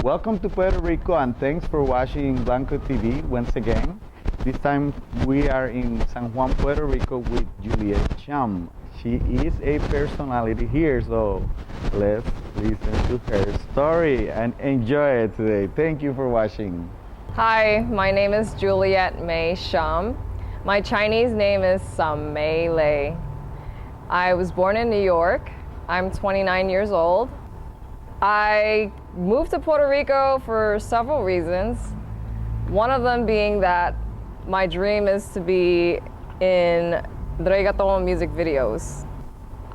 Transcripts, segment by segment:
Welcome to Puerto Rico and thanks for watching BlancoTV once again. This time we are in San Juan, Puerto Rico with Juliet Cham. She is a personality here, so let's listen to her story and enjoy it today. Thank you for watching. Hi, my name is Juliet Mei Shum. My Chinese name is Sam Mei Lei. I was born in New York. I'm 29 years old. I moved to Puerto Rico for several reasons. One of them being that my dream is to be in reggaeton music videos.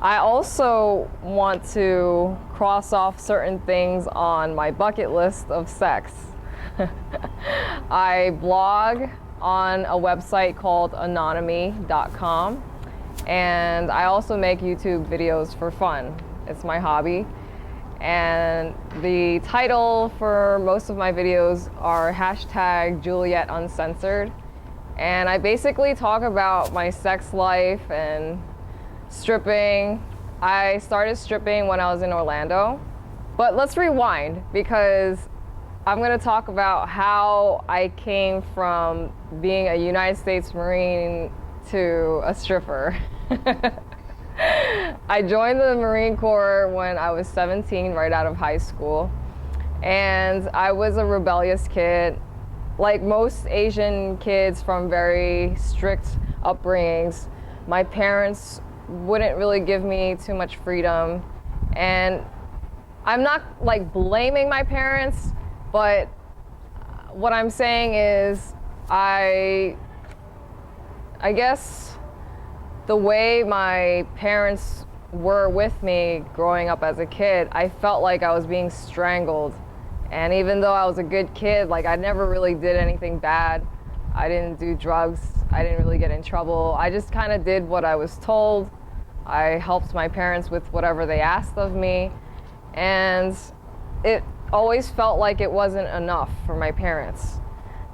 I also want to cross off certain things on my bucket list of sex. I blog on a website called anonymy.com, and I also make YouTube videos for fun. It's my hobby. And the title for most of my videos are hashtag Juliet Uncensored. And I basically talk about my sex life and stripping. I started stripping when I was in Orlando. But let's rewind, because I'm going to talk about how I came from being a United States Marine to a stripper. I joined the Marine Corps when I was 17, right out of high school. And I was a rebellious kid. Like most Asian kids from very strict upbringings, my parents wouldn't really give me too much freedom. And I'm not like blaming my parents, but what I'm saying is I guess the way my parents were with me growing up as a kid, I felt like I was being strangled. And even though I was a good kid, like I never really did anything bad. I didn't do drugs. I didn't really get in trouble. I just kind of did what I was told. I helped my parents with whatever they asked of me. And it always felt like it wasn't enough for my parents.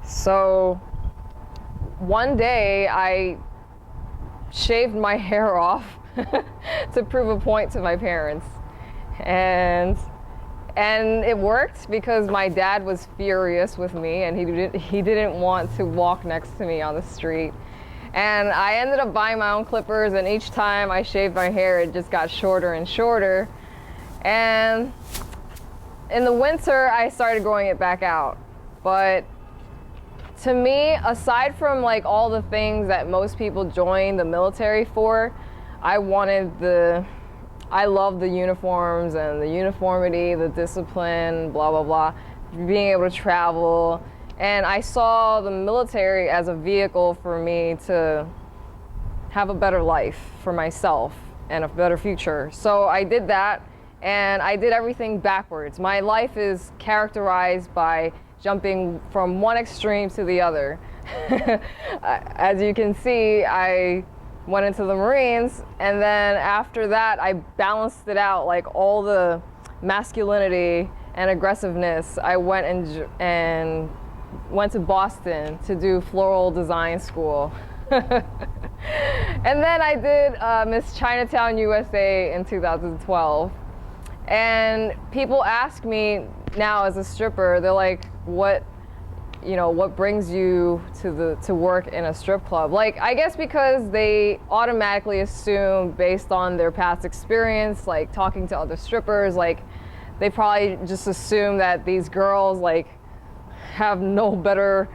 So one day I shaved my hair off to prove a point to my parents. And it worked, because my dad was furious with me and he didn't want to walk next to me on the street. And I ended up buying my own clippers, and each time I shaved my hair it just got shorter and shorter. And in the winter I started growing it back out. But to me, aside from like all the things that most people join the military for, I love the uniforms and the uniformity, the discipline, blah, blah, blah, being able to travel. And I saw the military as a vehicle for me to have a better life for myself and a better future. So I did that, and I did everything backwards. My life is characterized by jumping from one extreme to the other. As you can see, I went into the Marines, and then after that I balanced it out, like all the masculinity and aggressiveness. I went and went to Boston to do floral design school. And then I did Miss Chinatown USA in 2012. And people ask me now as a stripper, they're like, what brings you to work in a strip club? Like, I guess because they automatically assume, based on their past experience, like talking to other strippers, like they probably just assume that these girls like have no better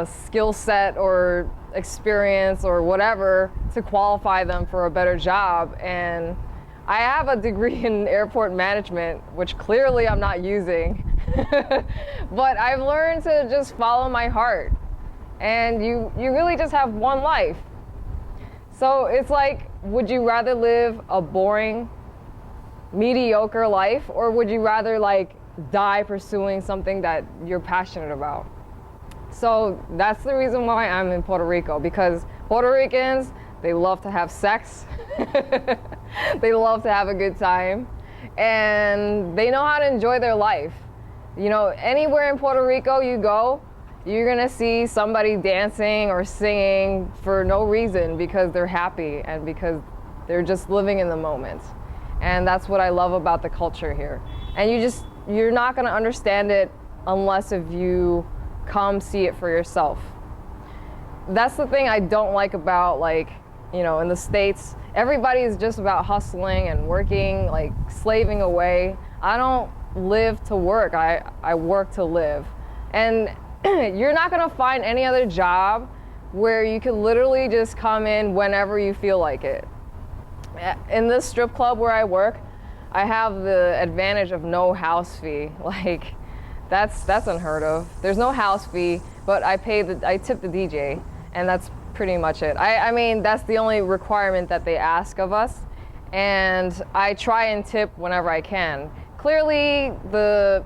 skill set or experience or whatever to qualify them for a better job. And I have a degree in airport management, which clearly I'm not using. But I've learned to just follow my heart. And you really just have one life. So it's like, would you rather live a boring, mediocre life, or would you rather like die pursuing something that you're passionate about? So that's the reason why I'm in Puerto Rico, because Puerto Ricans, they love to have sex. They love to have a good time, and they know how to enjoy their life. You know, anywhere in Puerto Rico you go, you're gonna see somebody dancing or singing for no reason, because they're happy and because they're just living in the moment. And that's what I love about the culture here. And you're not going to understand it unless if you come see it for yourself. That's the thing I don't like about, like, you know, in the States, everybody is just about hustling and working, like slaving away. I don't live to work, I work to live. And you're not gonna find any other job where you can literally just come in whenever you feel like it. In this strip club where I work, I have the advantage of no house fee. Like, that's unheard of. There's no house fee, but I tip the DJ, and that's pretty much it. I mean, that's the only requirement that they ask of us, and I try and tip whenever I can. Clearly, the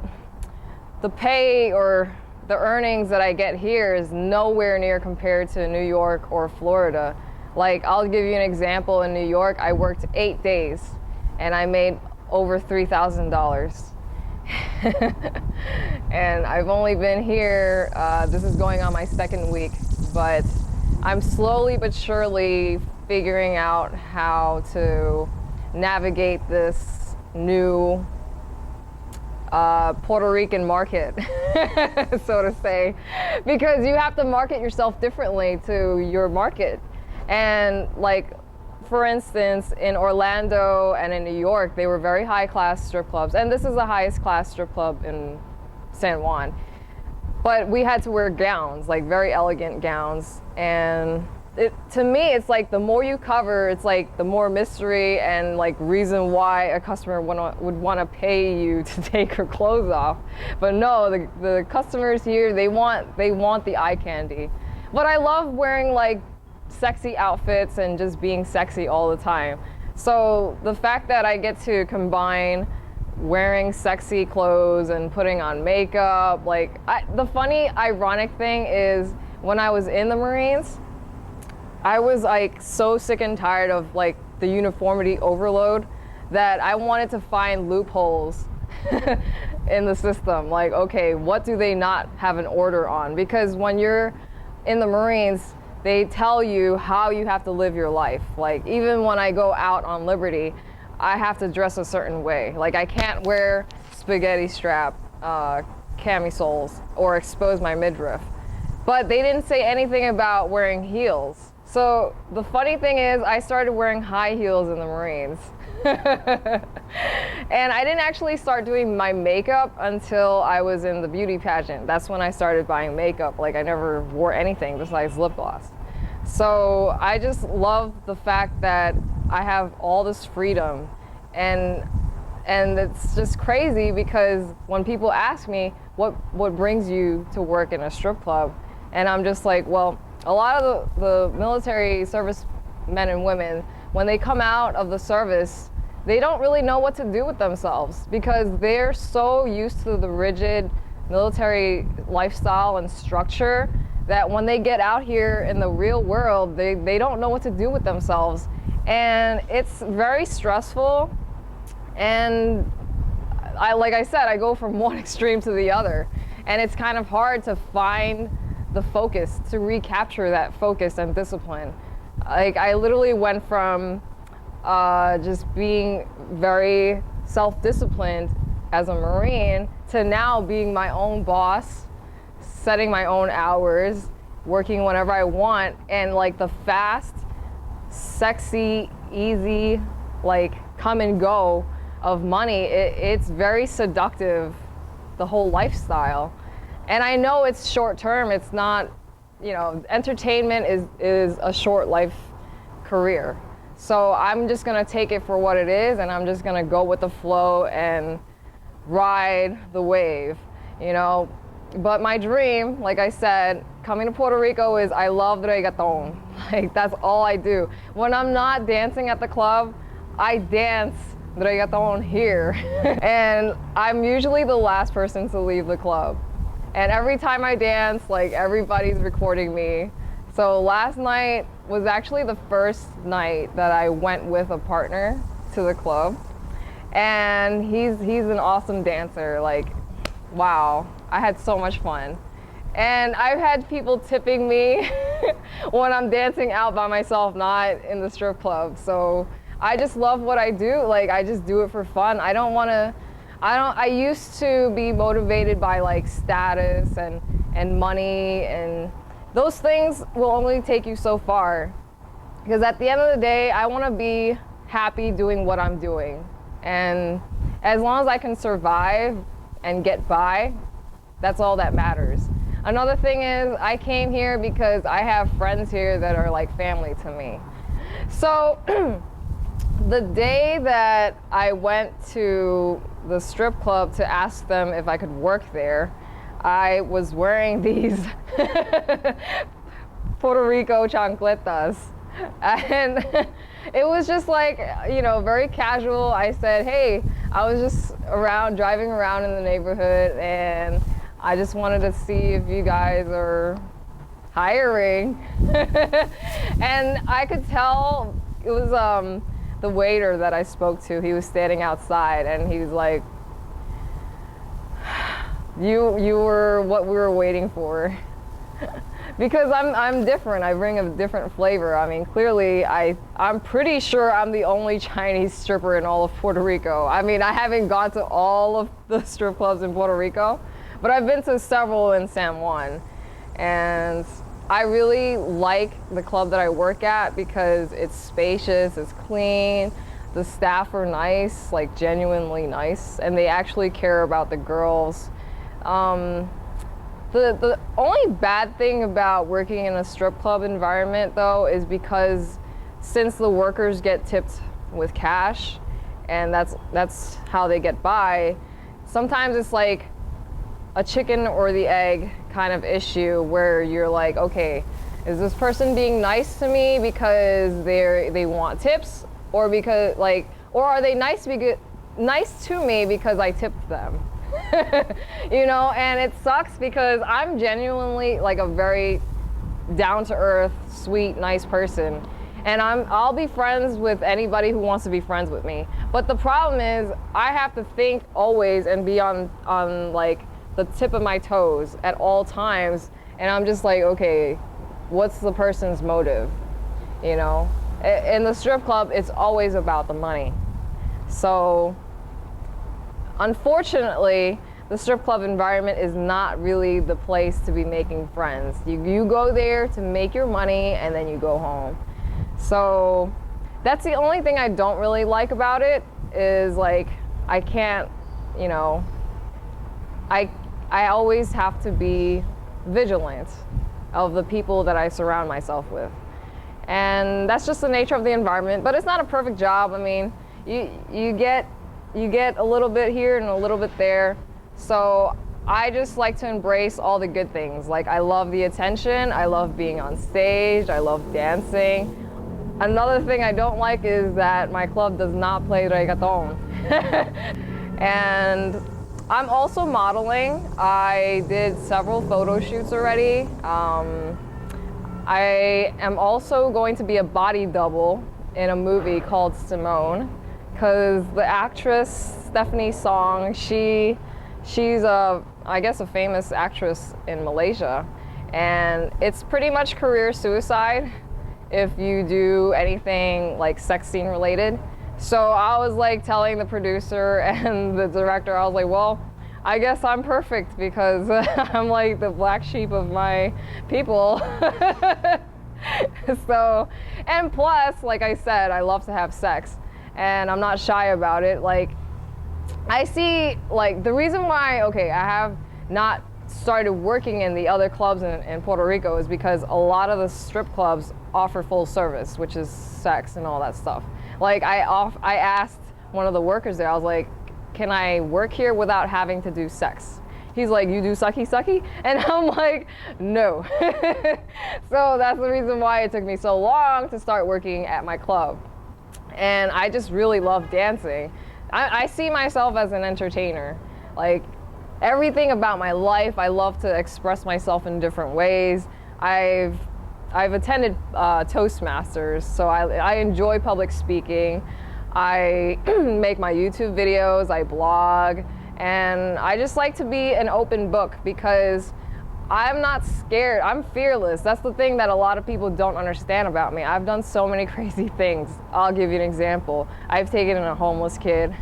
pay or the earnings that I get here is nowhere near compared to New York or Florida. Like, I'll give you an example. In New York, I worked 8 days, and I made over $3,000. And I've only been here, this is going on my 2nd week, but I'm slowly but surely figuring out how to navigate this new Puerto Rican market, so to say, because you have to market yourself differently to your market. And like, for instance, in Orlando and in New York, they were very high-class strip clubs, and this is the highest class strip club in San Juan. But we had to wear gowns, like very elegant gowns, and to me, it's like the more you cover, it's like the more mystery and like reason why a customer would want to pay you to take her clothes off. But no, the customers here, they want the eye candy. But I love wearing like sexy outfits and just being sexy all the time. So the fact that I get to combine wearing sexy clothes and putting on makeup, like the funny, ironic thing is when I was in the Marines, I was like so sick and tired of like the uniformity overload that I wanted to find loopholes in the system. Like, okay, what do they not have an order on? Because when you're in the Marines, they tell you how you have to live your life. Like, even when I go out on Liberty, I have to dress a certain way. Like, I can't wear spaghetti strap camisoles or expose my midriff. But they didn't say anything about wearing heels. So the funny thing is, I started wearing high heels in the Marines. And I didn't actually start doing my makeup until I was in the beauty pageant. That's when I started buying makeup. Like, I never wore anything besides lip gloss. So I just love the fact that I have all this freedom. And it's just crazy because when people ask me, what brings you to work in a strip club? And I'm just like, well, a lot of the military service men and women, when they come out of the service, they don't really know what to do with themselves because they're so used to the rigid military lifestyle and structure that when they get out here in the real world, they don't know what to do with themselves. And it's very stressful. And like I said, I go from one extreme to the other. And it's kind of hard to find the focus, to recapture that focus and discipline. Like, I literally went from just being very self-disciplined as a Marine to now being my own boss, setting my own hours, working whenever I want, and like the fast, sexy, easy, like come and go of money, it's very seductive, the whole lifestyle. And I know it's short term, it's not, you know, entertainment is a short life career. So I'm just gonna take it for what it is, and I'm just gonna go with the flow and ride the wave, you know. But my dream, like I said, coming to Puerto Rico is I love reggaeton. Like, that's all I do. When I'm not dancing at the club, I dance reggaeton here. And I'm usually the last person to leave the club. And every time I dance, like, everybody's recording me. So last night was actually the first night that I went with a partner to the club. And he's an awesome dancer. Like, wow, I had so much fun. And I've had people tipping me when I'm dancing out by myself, not in the strip club. So I just love what I do. Like, I just do it for fun. I don't want to I used to be motivated by like status and money, and those things will only take you so far. Because at the end of the day, I want to be happy doing what I'm doing. And as long as I can survive and get by, that's all that matters. Another thing is, I came here because I have friends here that are like family to me. So the day that I went to the strip club to ask them if I could work there, I was wearing these Puerto Rico chancletas. And it was just like, you know, very casual. I said, hey, I was just driving around in the neighborhood, and I just wanted to see if you guys are hiring. And I could tell it was the waiter that I spoke to. He was standing outside, and he was like, you were what we were waiting for. Because I'm different. I bring a different flavor. I mean, clearly, I'm pretty sure I'm the only Chinese stripper in all of Puerto Rico. I mean, I haven't gone to all of the strip clubs in Puerto Rico, but I've been to several in San Juan. And I really like the club that I work at because it's spacious, it's clean, the staff are nice, like genuinely nice, and they actually care about the girls. The only bad thing about working in a strip club environment, though, is because since the workers get tipped with cash, and that's how they get by, sometimes it's like a chicken or the egg kind of issue where you're like, okay, is this person being nice to me because they want tips, or because or are they nice to me because I tipped them? You know, and it sucks because I'm genuinely like a very down-to-earth, sweet, nice person, and I'll be friends with anybody who wants to be friends with me. But the problem is I have to think always and be on like the tip of my toes at all times, and I'm just like, okay, what's the person's motive? You know, in the strip club, it's always about the money. So unfortunately, the strip club environment is not really the place to be making friends. You go there to make your money and then you go home. So that's the only thing I don't really like about it, is like I can't, you know, I always have to be vigilant of the people that I surround myself with. And that's just the nature of the environment, but it's not a perfect job. I mean, you get a little bit here and a little bit there. So I just like to embrace all the good things. Like, I love the attention, I love being on stage, I love dancing. Another thing I don't like is that my club does not play reggaeton. And I'm also modeling. I did several photo shoots already. I am also going to be a body double in a movie called Simone, because the actress Stephanie Song, she's I guess a famous actress in Malaysia, and it's pretty much career suicide if you do anything like sex scene related. So I was like telling the producer and the director, I was like, well, I guess I'm perfect because I'm like the black sheep of my people. So, and plus, like I said, I love to have sex, and I'm not shy about it. Like, I see, like, the reason why, okay, I have not started working in the other clubs in Puerto Rico is because a lot of the strip clubs offer full service, which is sex and all that stuff. Like, I asked one of the workers there, I was like, can I work here without having to do sex? He's like, you do sucky sucky? And I'm like, no. So that's the reason why it took me so long to start working at my club. And I just really love dancing. I see myself as an entertainer. Like, everything about my life, I love to express myself in different ways. I've attended Toastmasters, so I enjoy public speaking. I make my YouTube videos, I blog, and I just like to be an open book because I'm not scared. I'm fearless. That's the thing that a lot of people don't understand about me. I've done so many crazy things. I'll give you an example. I've taken in a homeless kid.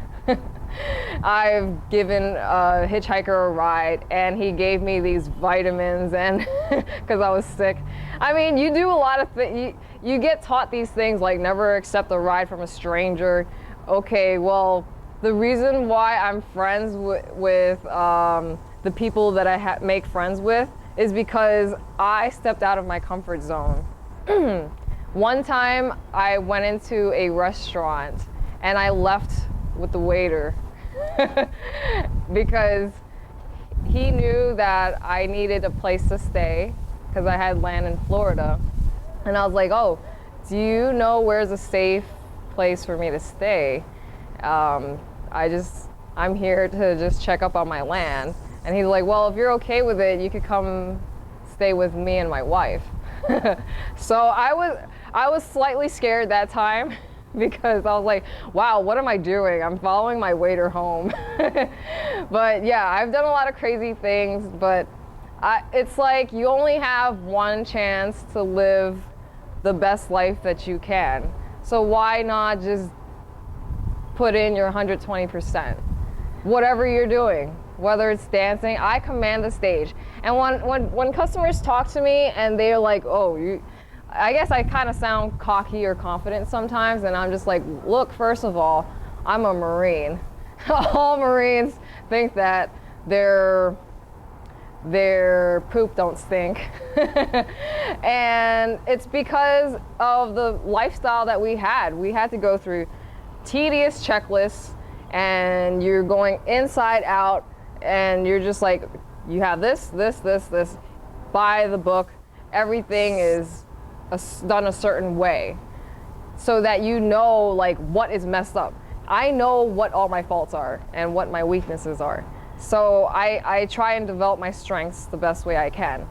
I've given a hitchhiker a ride, and he gave me these vitamins, and because I was sick. I mean, you do a lot of things. You get taught these things like never accept a ride from a stranger. Okay, well, the reason why I'm friends with the people that I make friends with is because I stepped out of my comfort zone. One time I went into a restaurant and I left with the waiter because he knew that I needed a place to stay because I had land in Florida. And I was like, oh, do you know where's a safe place for me to stay? I'm here to just check up on my land. And he's like, well, if you're okay with it, you could come stay with me and my wife. So I was slightly scared that time because I was like, wow, what am I doing? I'm following my waiter home. But yeah, I've done a lot of crazy things, but it's like you only have one chance to live the best life that you can. So why not just put in your 120%? Whatever you're doing, whether it's dancing, I command the stage. And when customers talk to me and they're like, oh, I guess I kind of sound cocky or confident sometimes, and I'm just like, look, first of all, I'm a Marine. All Marines think that their poop don't stink. And it's because of the lifestyle that we had. We had to go through tedious checklists, and you're going inside out, and you're just like, you have this, by the book. Everything is done a certain way so that you know like what is messed up. I know what all my faults are and what my weaknesses are. So I try and develop my strengths the best way I can.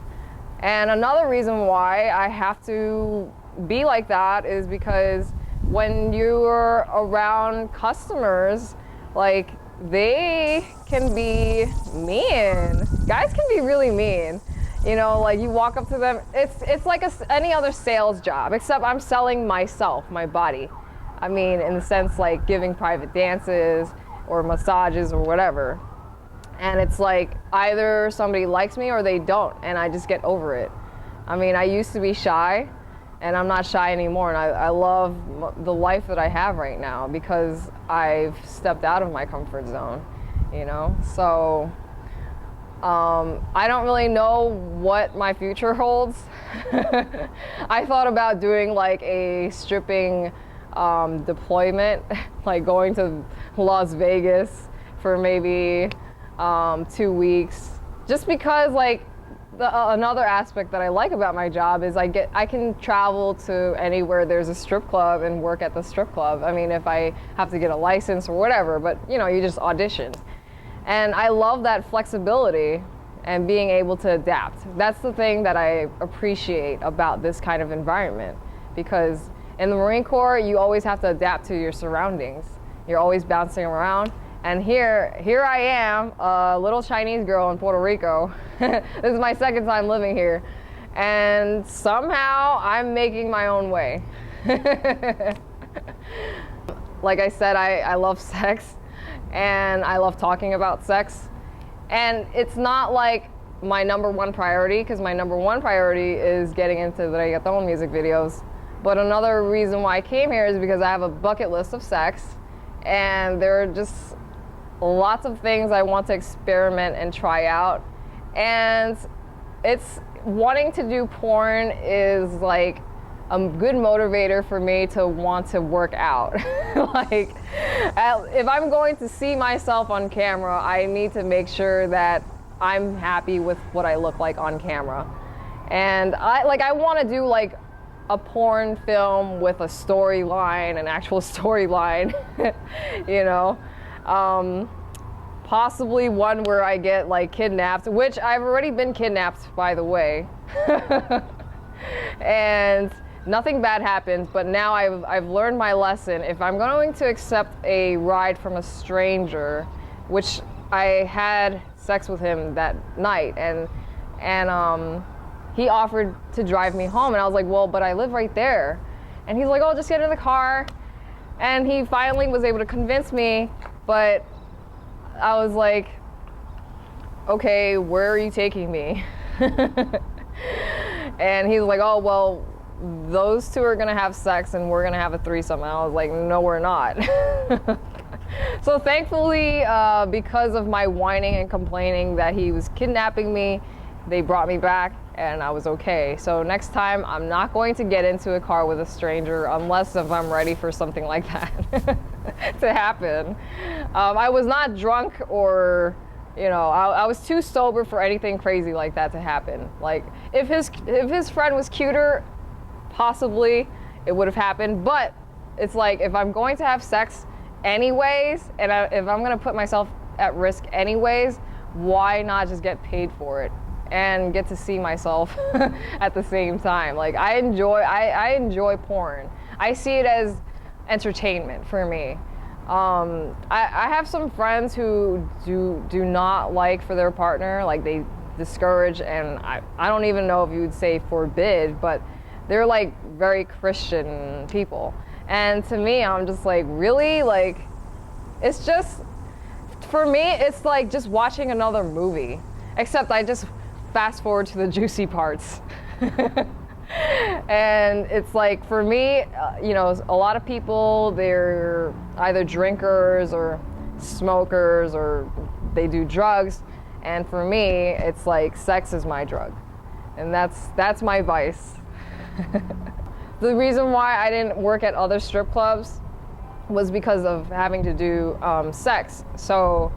And another reason why I have to be like that is because when you're around customers, like, they can be mean. Guys can be really mean. You know, like you walk up to them, it's like any other sales job, except I'm selling myself, my body. I mean, in the sense like giving private dances or massages or whatever. And it's like either somebody likes me or they don't, and I just get over it. I mean, I used to be shy, and I'm not shy anymore, and I love the life that I have right now because I've stepped out of my comfort zone, you know? So I don't really know what my future holds. I thought about doing like a stripping deployment, like going to Las Vegas for maybe 2 weeks, just because like another aspect that I like about my job is I can travel to anywhere there's a strip club and work at the strip club. I mean, if I have to get a license or whatever, but you know, you just audition. And I love that flexibility and being able to adapt. That's the thing that I appreciate about this kind of environment, because in the Marine Corps, you always have to adapt to your surroundings. You're always bouncing around. And here I am, a little Chinese girl in Puerto Rico. This is my second time living here. And somehow I'm making my own way. Like I said, I love sex, and I love talking about sex. And it's not like my number one priority, because my number one priority is getting into the reggaeton music videos. But another reason why I came here is because I have a bucket list of sex, and there are just lots of things I want to experiment and try out. And it's wanting to do porn is like a good motivator for me to want to work out. Like, if I'm going to see myself on camera, I need to make sure that I'm happy with what I look like on camera. And I want to do like a porn film with a storyline, an actual storyline, you know. Possibly one where I get like kidnapped, which I've already been kidnapped, by the way. And nothing bad happens, but now I've learned my lesson. If I'm going to accept a ride from a stranger, which I had sex with him that night, and he offered to drive me home, and I was like, well, but I live right there. And he's like, oh, just get in the car. And he finally was able to convince me, but I was like, okay, where are you taking me? And he's like, oh, well, those two are gonna have sex and we're gonna have a threesome. And I was like, no, we're not. So thankfully, because of my whining and complaining that he was kidnapping me, they brought me back and I was okay. So next time, I'm not going to get into a car with a stranger unless if I'm ready for something like that to happen. I was not drunk or, you know, I was too sober for anything crazy like that to happen. Like, if his friend was cuter, possibly it would have happened. But it's like, if I'm going to have sex anyways, and if I'm going to put myself at risk anyways, why not just get paid for it and get to see myself at the same time? Like, I enjoy porn. I see it as entertainment for me. I have some friends who do not like for their partner, like they discourage, and I don't even know if you would say forbid, but they're like very Christian people. And to me, I'm just like, really? Like, it's just, for me, it's like just watching another movie, except I just fast forward to the juicy parts. And it's like, for me, you know, a lot of people, they're either drinkers or smokers or they do drugs. And for me, it's like, sex is my drug. And that's my vice. The reason why I didn't work at other strip clubs was because of having to do sex. So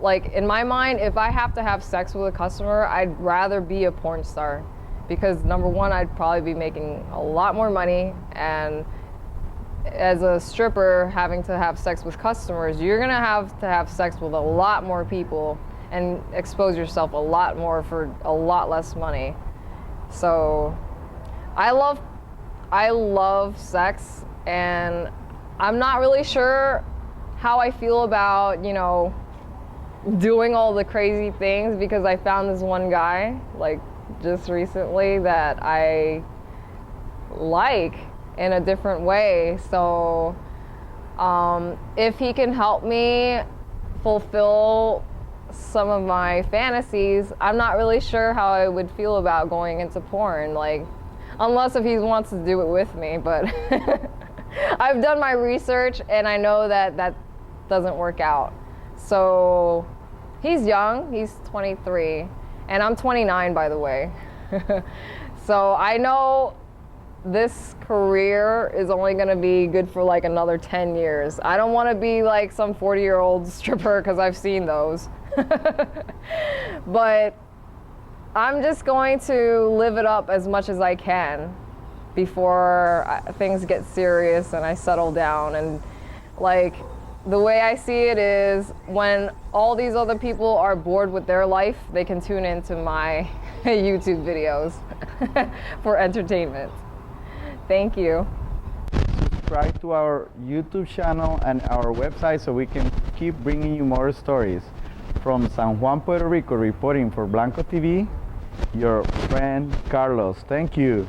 like, in my mind, if I have to have sex with a customer, I'd rather be a porn star. Because number one, I'd probably be making a lot more money, and as a stripper, having to have sex with customers, you're gonna have to have sex with a lot more people and expose yourself a lot more for a lot less money. So I love sex, and I'm not really sure how I feel about, you know, doing all the crazy things, because I found this one guy, like, just recently that I like in a different way. So if he can help me fulfill some of my fantasies, I'm not really sure how I would feel about going into porn, like, unless if he wants to do it with me. But I've done my research and I know that that doesn't work out. So he's young, he's 23. And I'm 29, by the way. So I know this career is only gonna be good for like another 10 years. I don't wanna be like some 40-year-old stripper, because I've seen those. But I'm just going to live it up as much as I can before things get serious and I settle down. And like, the way I see it is, when all these other people are bored with their life, they can tune into my YouTube videos for entertainment. Thank you. Subscribe to our YouTube channel and our website so we can keep bringing you more stories. From San Juan, Puerto Rico, reporting for BlancoTV, your friend Carlos. Thank you.